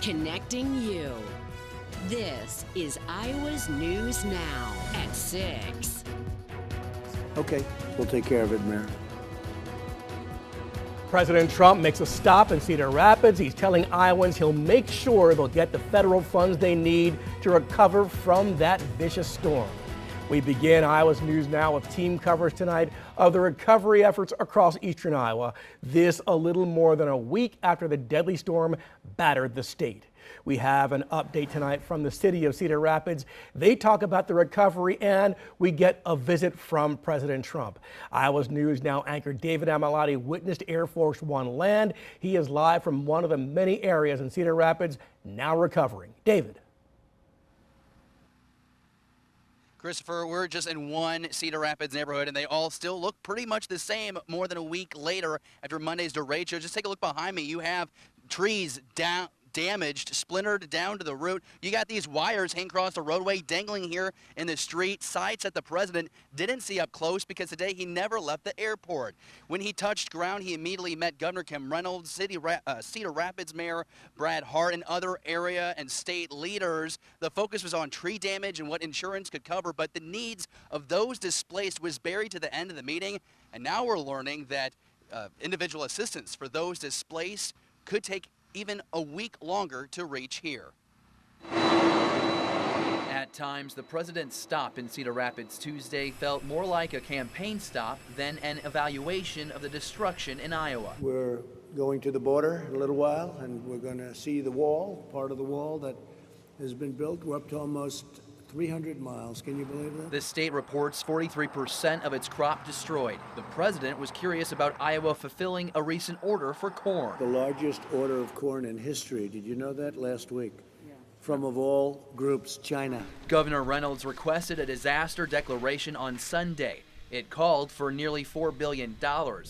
connecting you. This is Iowa's News Now at 6. Okay, we'll take care of it, Mayor. President Trump makes a stop in Cedar Rapids. He's telling Iowans he'll make sure they'll get the federal funds they need to recover from that vicious storm. We begin Iowa's News Now with team coverage tonight of the recovery efforts across eastern Iowa. This a little more than a week after the deadly storm battered the state. We have an update tonight from the city of Cedar Rapids. They talk about the recovery, and we get a visit from President Trump. Iowa's News Now anchor David Amalotti witnessed Air Force One land. He is live from one of the many areas in Cedar Rapids now recovering. David. Christopher, we're just in one Cedar Rapids neighborhood, and they all still look pretty much the same more than a week later after Monday's derecho. Just take a look behind me. You have trees damaged, splintered down to the root. You got these wires hanging across the roadway, dangling here in the street, sites that the president didn't see up close because today he never left the airport. When he touched ground, he immediately met Governor Kim Reynolds, Cedar Rapids Mayor Brad Hart, and other area and state leaders. The focus was on tree damage and what insurance could cover, but the needs of those displaced was buried to the end of the meeting. And now we're learning that individual assistance for those displaced could take even a week longer to reach here. At times, the president's stop in Cedar Rapids Tuesday felt more like a campaign stop than an evaluation of the destruction in Iowa. We're going to the border in a little while, and we're going to see the wall, part of the wall that has been built. We're up to almost 300 miles. Can you believe that? The state reports 43% of its crop destroyed. The president was curious about Iowa fulfilling a recent order for corn. The largest order of corn in history. Did you know that last week? Yeah. From, of all groups, China. Governor Reynolds requested a disaster declaration on Sunday. It called for nearly $4 billion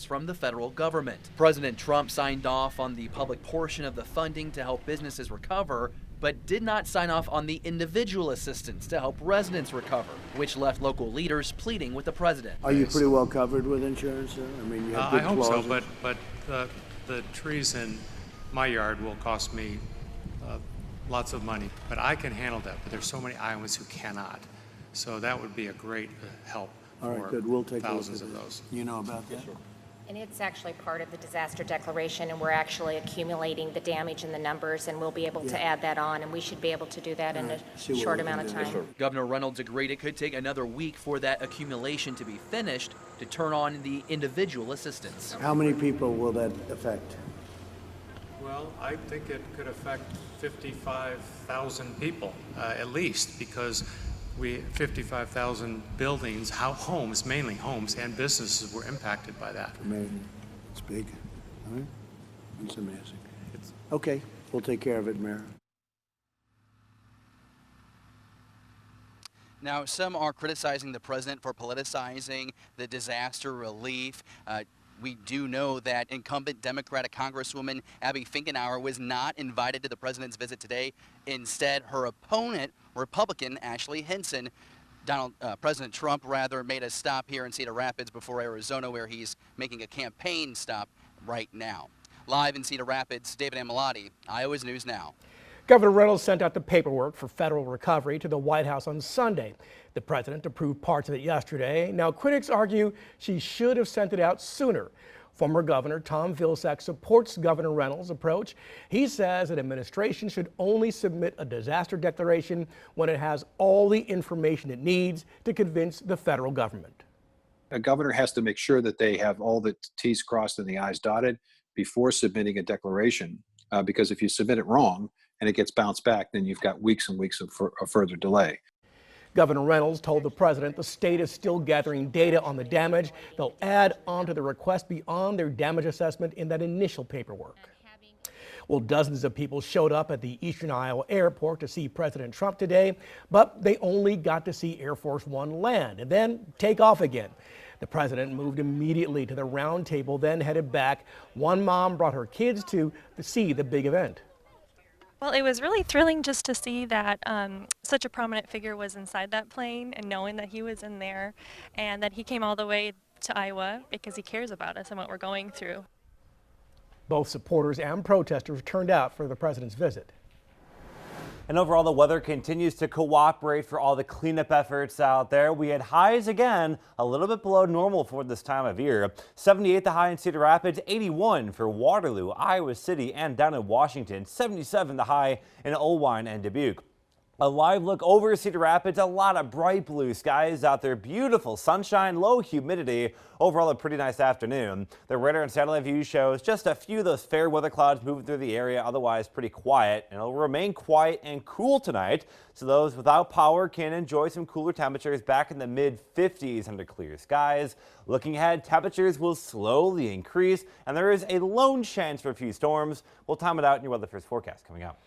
from the federal government. President Trump signed off on the public portion of the funding to help businesses recover, but did not sign off on the individual assistance to help residents recover, which left local leaders pleading with the president. Are you pretty well covered with insurance, sir? I mean, you have good I hope clauses. so, but the trees in my yard will cost me lots of money. But I can handle that, but there's so many Iowans who cannot. So that would be a great help All right, for good. We'll take thousands a look at of those. You know about that? And it's actually part of the disaster declaration, and we're actually accumulating the damage and the numbers, and we'll be able to add that on, and we should be able to do that in a short amount of time. Governor Reynolds agreed it could take another week for that accumulation to be finished to turn on the individual assistance. How many people will that affect? Well, I think it could affect 55,000 people at least, because 55,000 buildings, homes, mainly homes, and businesses were impacted by that. Amazing. It's big. All right? It's amazing. Okay, we'll take care of it, Mayor. Now, some are criticizing the president for politicizing the disaster relief. We do know that incumbent Democratic Congresswoman Abby Finkenauer was not invited to the president's visit today. Instead, her opponent, Republican Ashley Hinson, President Trump rather, made a stop here in Cedar Rapids before Arizona, where he's making a campaign stop right now. Live in Cedar Rapids, David Amalotti, Iowa's News Now. Governor Reynolds sent out the paperwork for federal recovery to the White House on Sunday. The president approved parts of it yesterday. Now, critics argue she should have sent it out sooner. Former Governor Tom Vilsack supports Governor Reynolds' approach. He says an administration should only submit a disaster declaration when it has all the information it needs to convince the federal government. A governor has to make sure that they have all the T's crossed and the I's dotted before submitting a declaration, because if you submit it wrong and it gets bounced back, then you've got weeks and weeks of further delay. Governor Reynolds told the president the state is still gathering data on the damage. They'll add on to the request beyond their damage assessment in that initial paperwork. Well, dozens of people showed up at the Eastern Iowa airport to see President Trump today, but they only got to see Air Force One land and then take off again. The president moved immediately to the round table, then headed back. One mom brought her kids to see the big event. Well, it was really thrilling just to see that such a prominent figure was inside that plane, and knowing that he was in there and that he came all the way to Iowa because he cares about us and what we're going through. Both supporters and protesters turned out for the president's visit. And overall, the weather continues to cooperate for all the cleanup efforts out there. We had highs again, a little bit below normal for this time of year. 78 the high in Cedar Rapids, 81 for Waterloo, Iowa City, and down in Washington, 77 the high in Owine and Dubuque. A live look over Cedar Rapids, a lot of bright blue skies out there, beautiful sunshine, low humidity, overall a pretty nice afternoon. The radar and satellite view shows just a few of those fair weather clouds moving through the area, otherwise pretty quiet, and it'll remain quiet and cool tonight, so those without power can enjoy some cooler temperatures back in the mid-50s under clear skies. Looking ahead, temperatures will slowly increase, and there is a lone chance for a few storms. We'll time it out in your Weather First forecast coming up.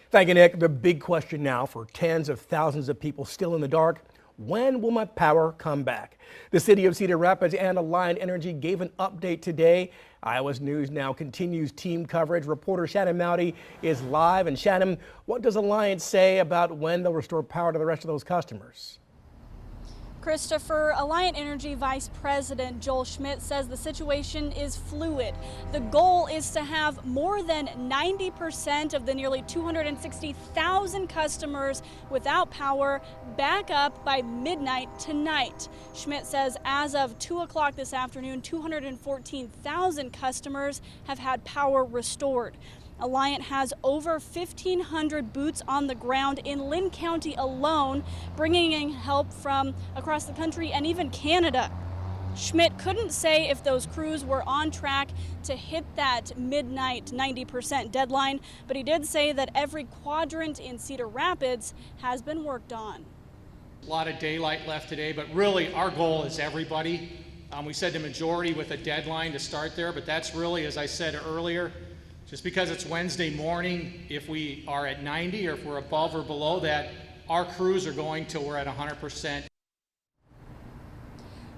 Thank you, Nick. The big question now for tens of thousands of people still in the dark: when will my power come back? The city of Cedar Rapids and Alliant Energy gave an update today. Iowa's News Now continues team coverage. Reporter Shannon Mowdy is live. And Shannon, what does Alliant say about when they'll restore power to the rest of those customers? Christopher, Alliant Energy Vice President Joel Schmidt says the situation is fluid. The goal is to have more than 90% of the nearly 260,000 customers without power back up by midnight tonight. Schmidt says as of 2 o'clock this afternoon, 214,000 customers have had power restored. Alliant has over 1,500 boots on the ground in Lynn County alone, bringing in help from across the country and even Canada. Schmidt couldn't say if those crews were on track to hit that midnight 90% deadline, but he did say that every quadrant in Cedar Rapids has been worked on. A lot of daylight left today, but really our goal is everybody. We said the majority with a deadline to start there, but that's really, as I said earlier, just because it's Wednesday morning, if we are at 90 or if we're above or below that, our crews are going till we're at 100%.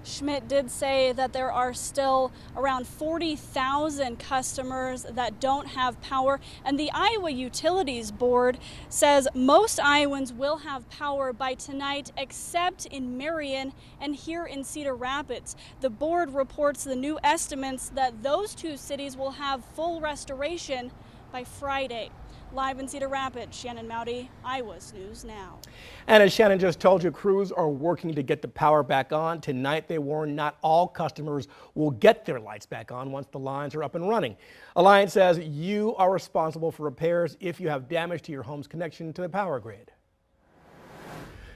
Schmidt did say that there are still around 40,000 customers that don't have power, and the Iowa Utilities Board says most Iowans will have power by tonight except in Marion and here in Cedar Rapids. The board reports the new estimates that those two cities will have full restoration by Friday. Live in Cedar Rapids, Shannon Mowdy, Iowa's News Now. And as Shannon just told you, crews are working to get the power back on. Tonight, they warn not all customers will get their lights back on once the lines are up and running. Alliant says you are responsible for repairs if you have damage to your home's connection to the power grid.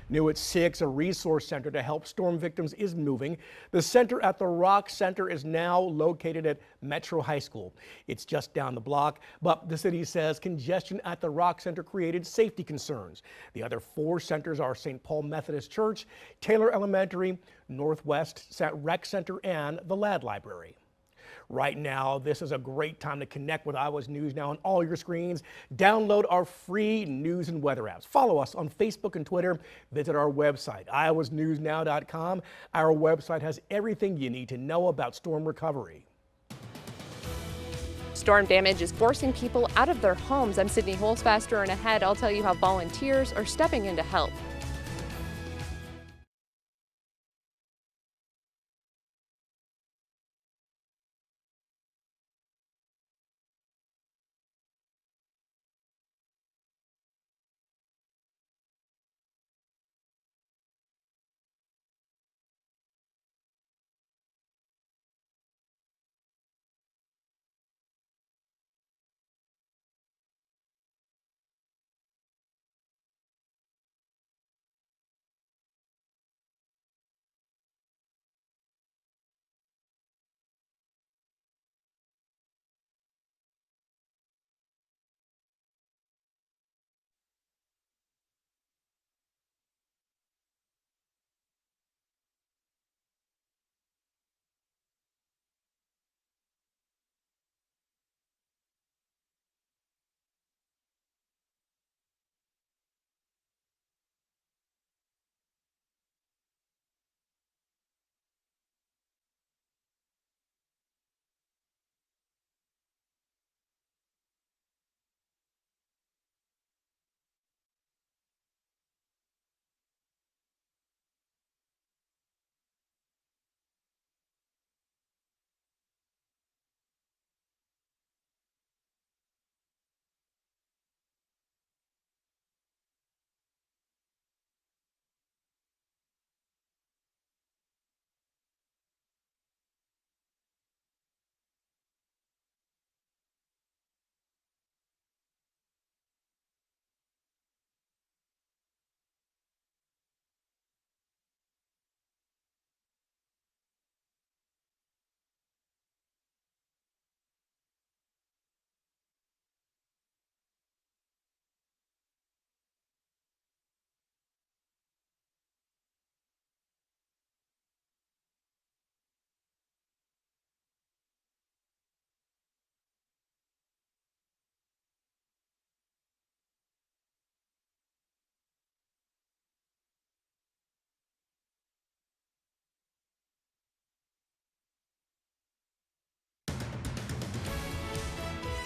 New at 6, a resource center to help storm victims is moving. The center at the Rock Center is now located at Metro High School. It's just down the block, but the city says congestion at the Rock Center created safety concerns. The other 4 centers are St. Paul Methodist Church, Taylor Elementary, Northwest Rec Center, and the Ladd Library. Right now, this is a great time to connect with Iowa's News Now on all your screens. Download our free news and weather apps. Follow us on Facebook and Twitter. Visit our website, iowasnewsnow.com. Our website has everything you need to know about storm recovery. Storm damage is forcing people out of their homes. I'm Sydney Holzfaster, and ahead I'll tell you how volunteers are stepping in to help.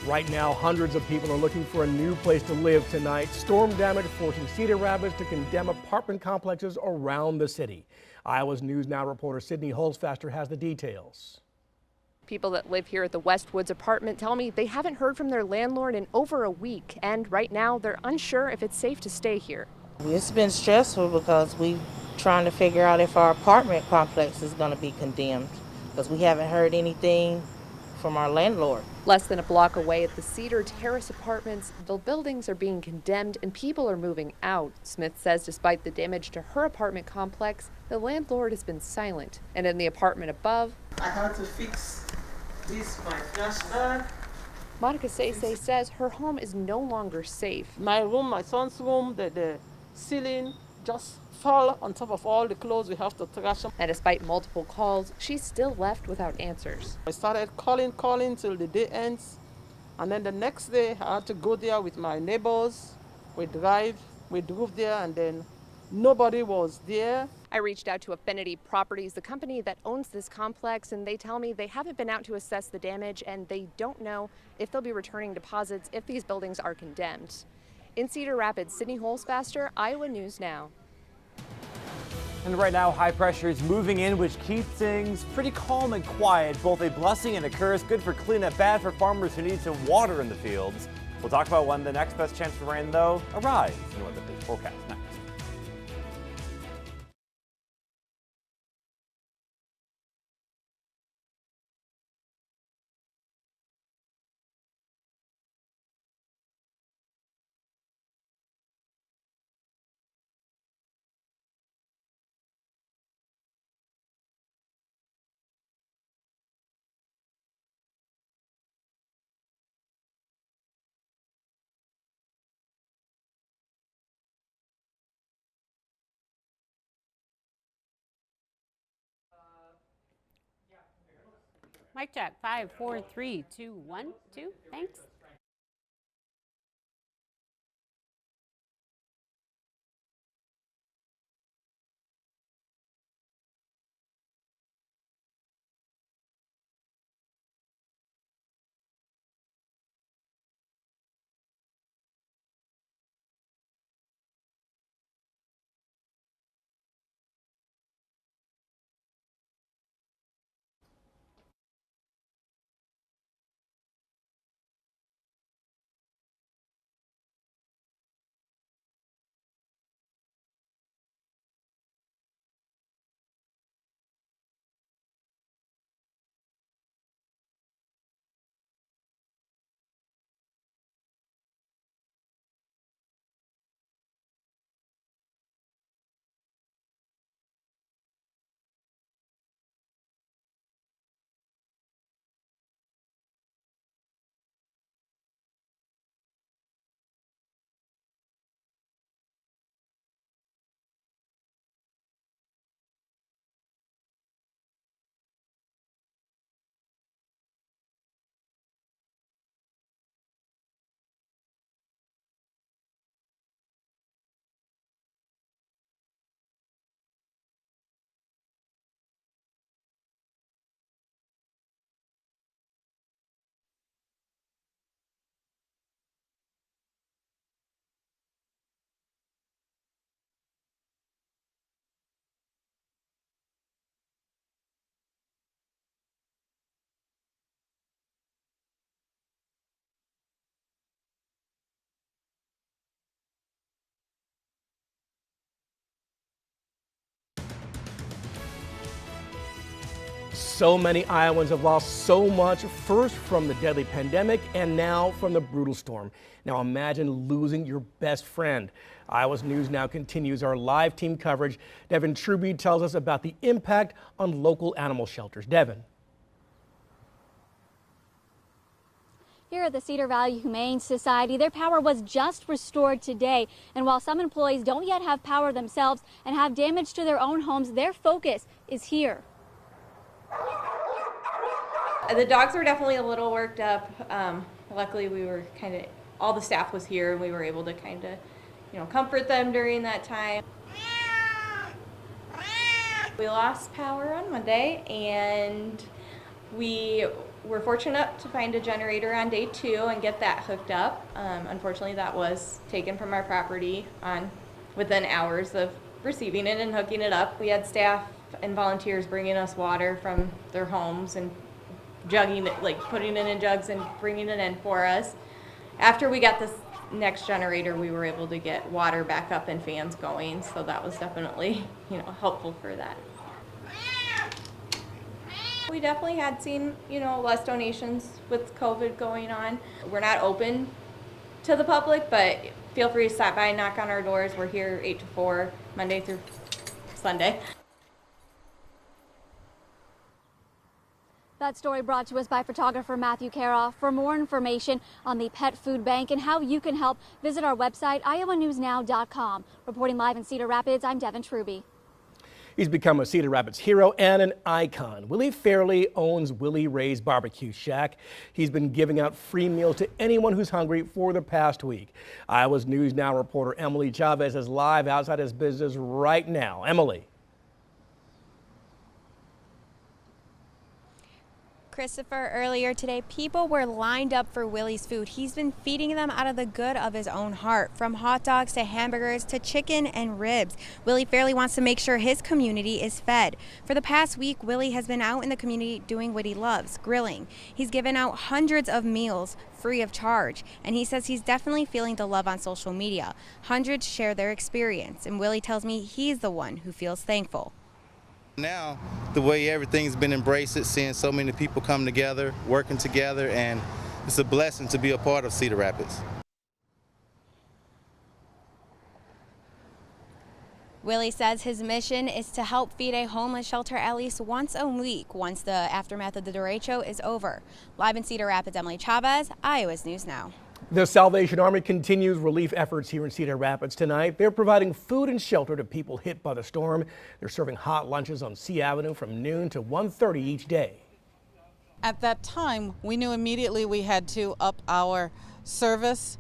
Right now, hundreds of people are looking for a new place to live tonight. Storm damage forcing Cedar Rapids to condemn apartment complexes around the city. Iowa's News Now reporter Sydney Holzfaster has the details. People that live here at the Westwoods apartment tell me they haven't heard from their landlord in over a week, and right now they're unsure if it's safe to stay here. It's been stressful because we're trying to figure out if our apartment complex is going to be condemned, because we haven't heard anything from our landlord. Less than a block away at the Cedar Terrace apartments, the buildings are being condemned and people are moving out. Smith says despite the damage to her apartment complex, the landlord has been silent. And in the apartment above, I had to fix this, my flashlight. Monica Sese says her home is no longer safe. My room, my son's room, the ceiling just fall on top of all the clothes. We have to trash them. And despite multiple calls, she's still left without answers. I started calling till the day ends. And then the next day I had to go there with my neighbors. We drove there and then nobody was there. I reached out to Affinity Properties, the company that owns this complex, and they tell me they haven't been out to assess the damage and they don't know if they'll be returning deposits if these buildings are condemned. In Cedar Rapids, Sydney Holzfaster, Iowa News Now. And right now, high pressure is moving in, which keeps things pretty calm and quiet. Both a blessing and a curse. Good for cleanup, bad for farmers who need some water in the fields. We'll talk about when the next best chance for rain, though, arrives in Weather Base forecast next. Mic check, 5, 4, 3, 2, 1, 2. Thanks. So many Iowans have lost so much, first from the deadly pandemic and now from the brutal storm. Now imagine losing your best friend. Iowa's News Now continues our live team coverage. Devin Truby tells us about the impact on local animal shelters. Devin. Here at the Cedar Valley Humane Society, their power was just restored today. And while some employees don't yet have power themselves and have damage to their own homes, their focus is here. The dogs were definitely a little worked up. Luckily, we were all the staff was here and we were able to comfort them during that time. We lost power on Monday and we were fortunate to find a generator on day 2 and get that hooked up. Unfortunately, that was taken from our property within hours of receiving it and hooking it up. We had staff and volunteers bringing us water from their homes and jugging it, like putting it in jugs and bringing it in for us. After we got this next generator, we were able to get water back up and fans going, so that was definitely, helpful for that. We definitely had seen, less donations with COVID going on. We're not open to the public, but feel free to stop by and knock on our doors. We're here 8 to 4, Monday through Sunday. That story brought to us by photographer Matthew Karoff. For more information on the Pet Food Bank and how you can help, visit our website, iowanewsnow.com. Reporting live in Cedar Rapids, I'm Devin Truby. He's become a Cedar Rapids hero and an icon. Willie Fairley owns Willie Ray's Barbecue Shack. He's been giving out free meals to anyone who's hungry for the past week. Iowa's News Now reporter Emily Chavez is live outside his business right now. Emily. Christopher, earlier today, people were lined up for Willie's food. He's been feeding them out of the good of his own heart, from hot dogs to hamburgers to chicken and ribs. Willie Fairley wants to make sure his community is fed. For the past week, Willie has been out in the community doing what he loves, grilling. He's given out hundreds of meals free of charge, and he says he's definitely feeling the love on social media. Hundreds share their experience, and Willie tells me he's the one who feels thankful. Now, the way everything's been embraced, seeing so many people come together, working together, and it's a blessing to be a part of Cedar Rapids. Willie says his mission is to help feed a homeless shelter at least once a week once the aftermath of the derecho is over. Live in Cedar Rapids, Emily Chavez, Iowa's News Now. The Salvation Army continues relief efforts here in Cedar Rapids tonight. They're providing food and shelter to people hit by the storm. They're serving hot lunches on C Avenue from noon to 1:30 each day. At that time, we knew immediately we had to up our service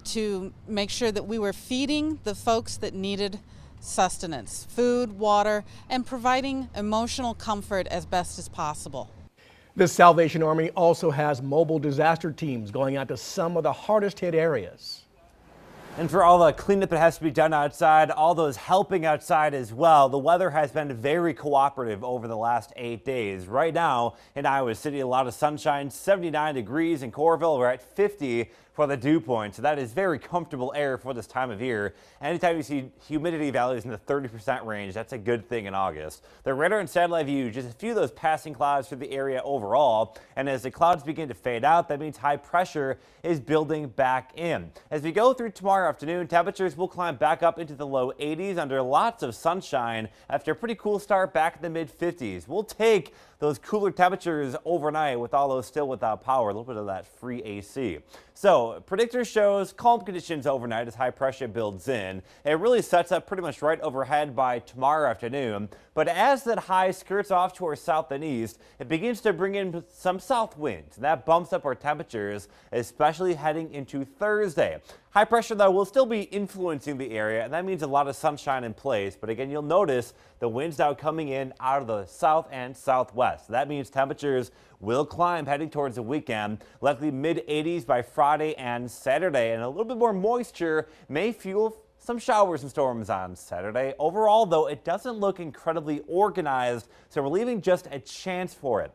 to make sure that we were feeding the folks that needed sustenance, food, water, and providing emotional comfort as best as possible. The Salvation Army also has mobile disaster teams going out to some of the hardest hit areas. And for all the cleanup that has to be done outside, all those helping outside as well, the weather has been very cooperative over the last 8 days. Right now in Iowa City, a lot of sunshine, 79 degrees in Coralville. We're at 50 for the dew point, so that is very comfortable air for this time of year. Anytime you see humidity values in the 30% range, that's a good thing in August. The radar and satellite view, just a few of those passing clouds through the area overall, and as the clouds begin to fade out, that means high pressure is building back in. As we go through tomorrow afternoon, temperatures will climb back up into the low 80s under lots of sunshine after a pretty cool start back in the mid 50s. We'll take those cooler temperatures overnight with all those still without power, a little bit of that free AC. So predictor shows calm conditions overnight as high pressure builds in. It really sets up pretty much right overhead by tomorrow afternoon. But as that high skirts off to our south and east, it begins to bring in some south winds. And that bumps up our temperatures, especially heading into Thursday. High pressure, though, will still be influencing the area, and that means a lot of sunshine in place. But again, you'll notice the winds now coming in out of the south and southwest. That means temperatures will climb heading towards the weekend, likely mid 80s by Friday and Saturday, and a little bit more moisture may fuel some showers and storms on Saturday. Overall, though, it doesn't look incredibly organized, so we're leaving just a chance for it.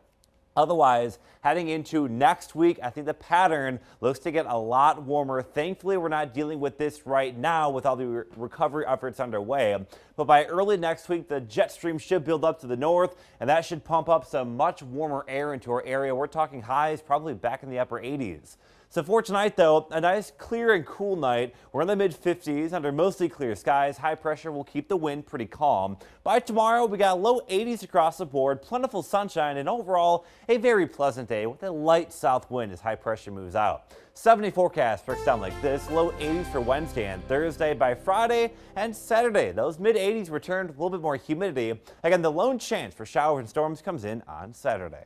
Otherwise, heading into next week, I think the pattern looks to get a lot warmer. Thankfully, we're not dealing with this right now with all the recovery efforts underway. But by early next week, the jet stream should build up to the north, and that should pump up some much warmer air into our area. We're talking highs probably back in the upper 80s. So for tonight, though, a nice clear and cool night. We're in the mid 50s under mostly clear skies. High pressure will keep the wind pretty calm. By tomorrow, we got low 80s across the board, plentiful sunshine, and overall a very pleasant day with a light south wind as high pressure moves out. 70 forecast breaks down like this. Low 80s for Wednesday and Thursday. By Friday and Saturday, those mid 80s returned, a little bit more humidity. Again, the lone chance for showers and storms comes in on Saturday.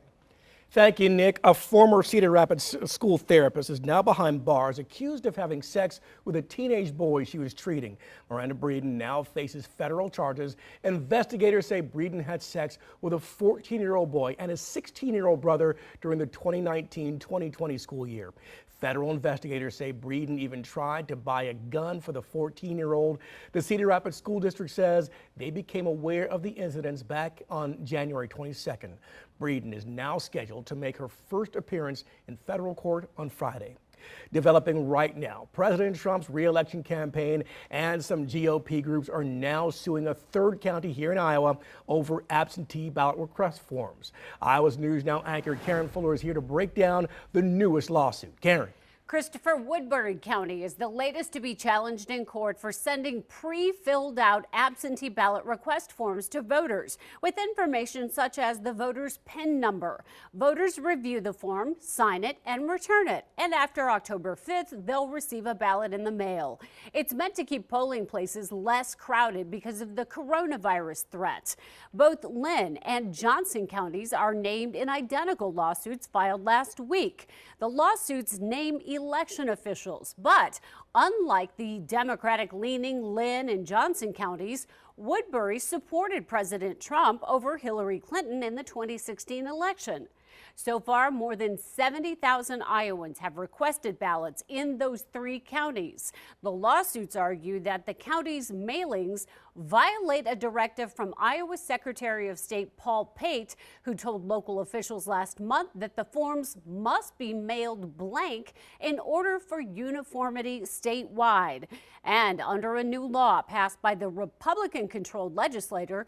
Thank you, Nick. A former Cedar Rapids school therapist is now behind bars accused of having sex with a teenage boy she was treating. Miranda Breeden now faces federal charges. Investigators say Breeden had sex with a 14-year-old boy and his 16-year-old brother during the 2019-2020 school year. Federal investigators say Breeden even tried to buy a gun for the 14-year-old. The Cedar Rapids School District says they became aware of the incidents back on January 22nd. Breeden is now scheduled to make her first appearance in federal court on Friday. Developing right now, President Trump's re-election campaign and some GOP groups are now suing a third county here in Iowa over absentee ballot request forms. Iowa's News Now anchor Karen Fuller is here to break down the newest lawsuit. Karen. Christopher, Woodbury County is the latest to be challenged in court for sending pre-filled out absentee ballot request forms to voters with information such as the voter's PIN number. Voters review the form, sign it, and return it. And after October 5th, they'll receive a ballot in the mail. It's meant to keep polling places less crowded because of the coronavirus threat. Both Lynn and Johnson counties are named in identical lawsuits filed last week. The lawsuits name election officials, but unlike the Democratic-leaning Lynn and Johnson counties, Woodbury supported President Trump over Hillary Clinton in the 2016 election. So far, more than 70,000 Iowans have requested ballots in those three counties. The lawsuits argue that the county's mailings violate a directive from Iowa Secretary of State Paul Pate, who told local officials last month that the forms must be mailed blank in order for uniformity statewide. And under a new law passed by the Republican-controlled legislature,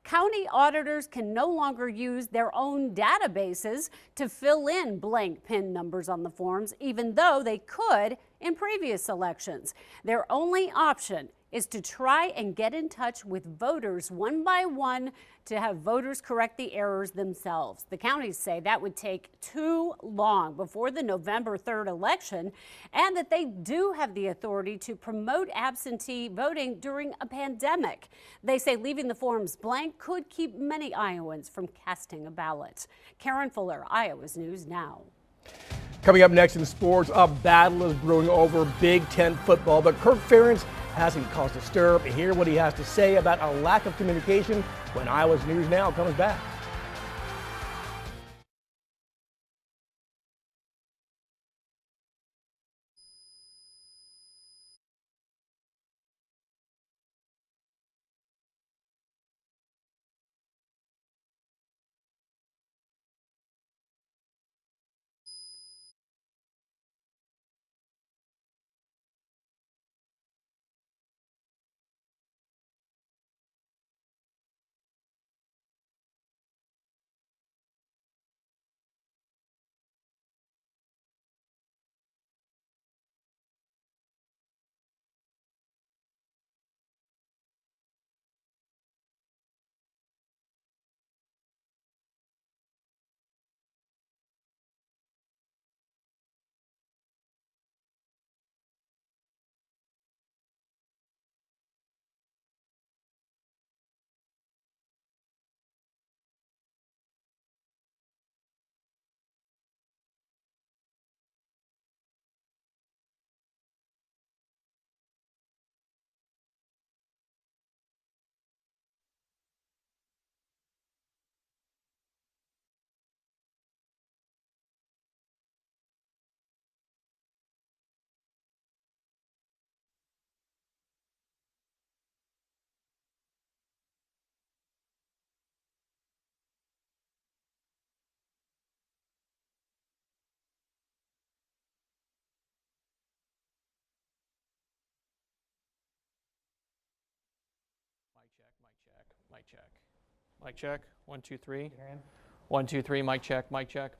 county auditors can no longer use their own databases to fill in blank PIN numbers on the forms, even though they could in previous elections. Their only option is to try and get in touch with voters one by one to have voters correct the errors themselves. The counties say that would take too long before the November 3rd election, and that they do have the authority to promote absentee voting during a pandemic. They say leaving the forms blank could keep many Iowans from casting a ballot. Karen Fuller, Iowa's News Now. Coming up next in sports, a battle is brewing over Big Ten football, but Kirk Ferentz hasn't caused a stir. Hear what he has to say about a lack of communication when Iowa's News Now comes back. Mic check. Mic check. 1, 2, 3. 1, 2, 3. Mic check. Mic check.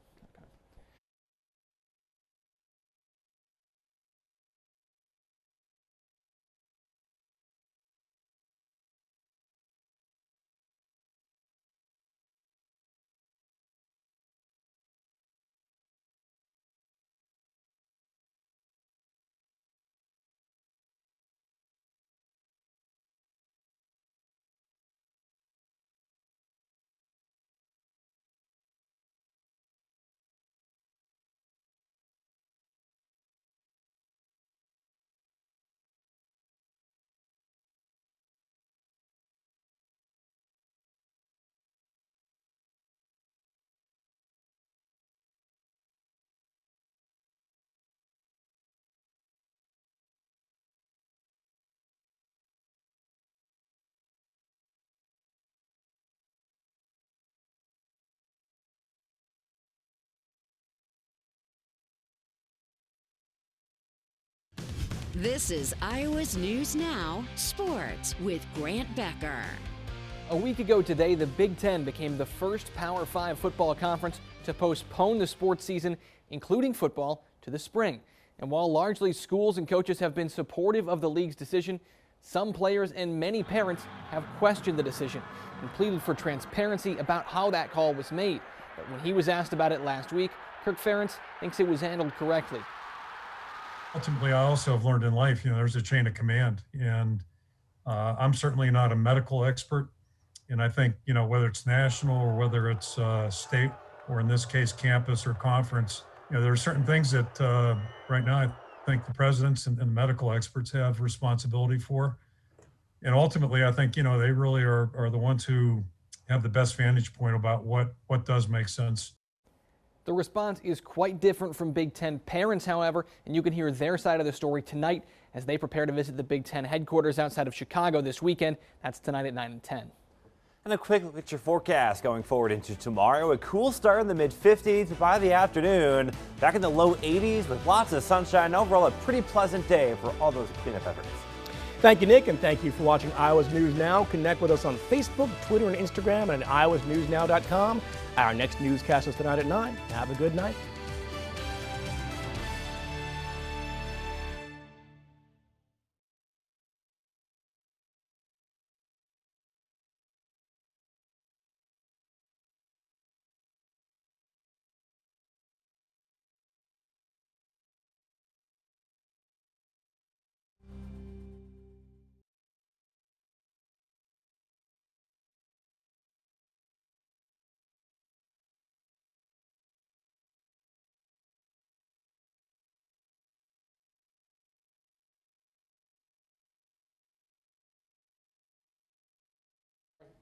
This is Iowa's News Now Sports with Grant Becker. A week ago today, the Big Ten became the first Power 5 football conference to postpone the sports season, including football, to the spring. And while largely schools and coaches have been supportive of the league's decision, some players and many parents have questioned the decision and pleaded for transparency about how that call was made. But when he was asked about it last week, Kirk Ferentz thinks it was handled correctly. Ultimately, I also have learned in life, there's a chain of command, and I'm certainly not a medical expert. And I think, whether it's national or whether it's state, or in this case, campus or conference, there are certain things that right now I think the presidents and the medical experts have responsibility for. And ultimately, I think, they really are the ones who have the best vantage point about what does make sense. The response is quite different from Big Ten parents, however, and you can hear their side of the story tonight as they prepare to visit the Big Ten headquarters outside of Chicago this weekend. That's tonight at 9 and 10. And a quick look at your forecast going forward into tomorrow. A cool start in the mid-50s, but by the afternoon, back in the low 80s with lots of sunshine. Overall, a pretty pleasant day for all those cleanup efforts. Thank you, Nick, and thank you for watching Iowa's News Now. Connect with us on Facebook, Twitter, and Instagram, and at iowasnewsnow.com. Our next newscast is tonight at 9. Have a good night.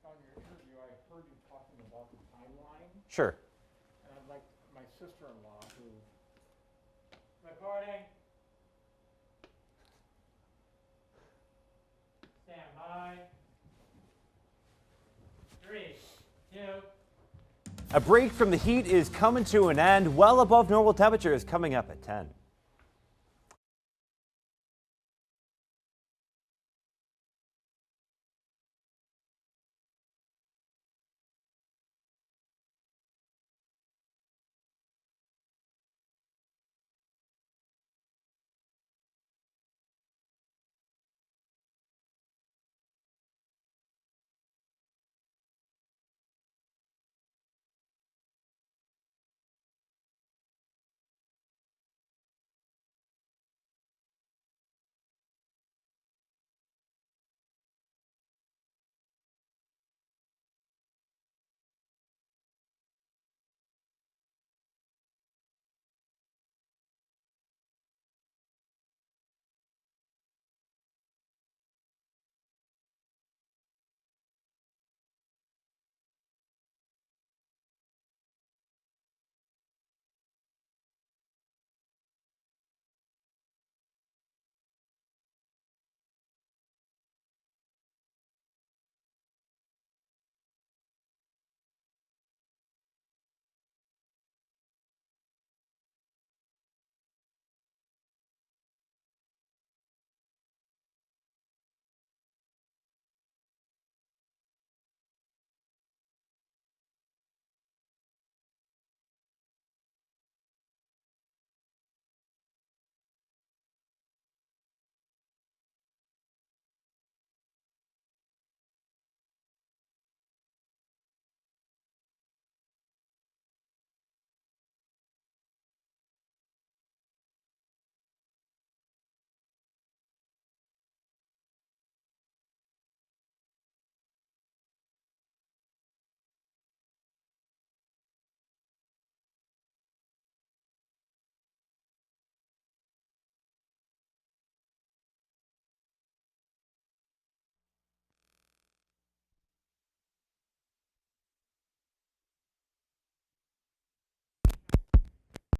On your interview, I heard you talking about the timeline. Sure. And I'd like my sister-in-law who... Recording. Stand by. 3, 2. A break from the heat is coming to an end. Well above normal temperatures coming up at 10.